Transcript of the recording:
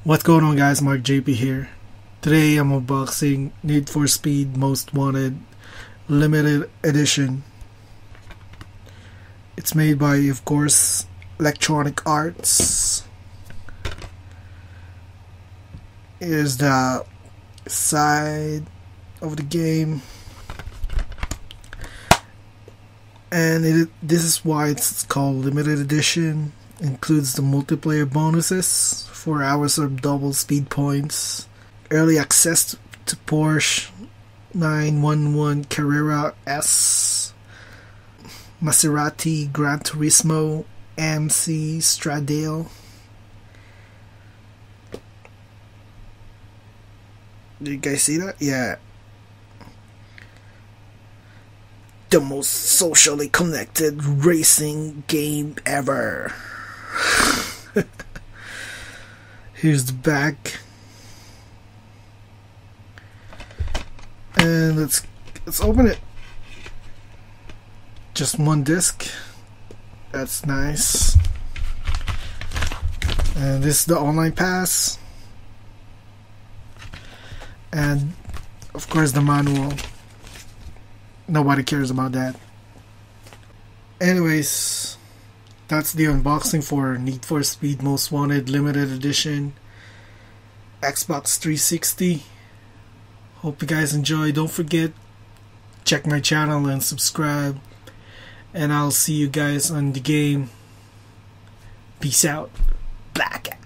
What's going on, guys? Mark JP here. Today I'm unboxing Need for Speed Most Wanted Limited Edition. It's made by, of course, Electronic Arts. Here's the side of the game, and this is why it's called Limited Edition. Includes the multiplayer bonuses, 4 hours of double speed points, early access to Porsche 911 Carrera S, Maserati Gran Turismo MC Stradale. Did you guys see that? Yeah. The most socially connected racing game ever. Here's the back, and let's open it. Just one disc. That's nice. And this is the online pass, and of course the manual. Nobody cares about that. Anyways, that's the unboxing for Need for Speed Most Wanted Limited Edition Xbox 360. Hope you guys enjoy. Don't forget, check my channel and subscribe. And I'll see you guys on the game. Peace out. Blacklist.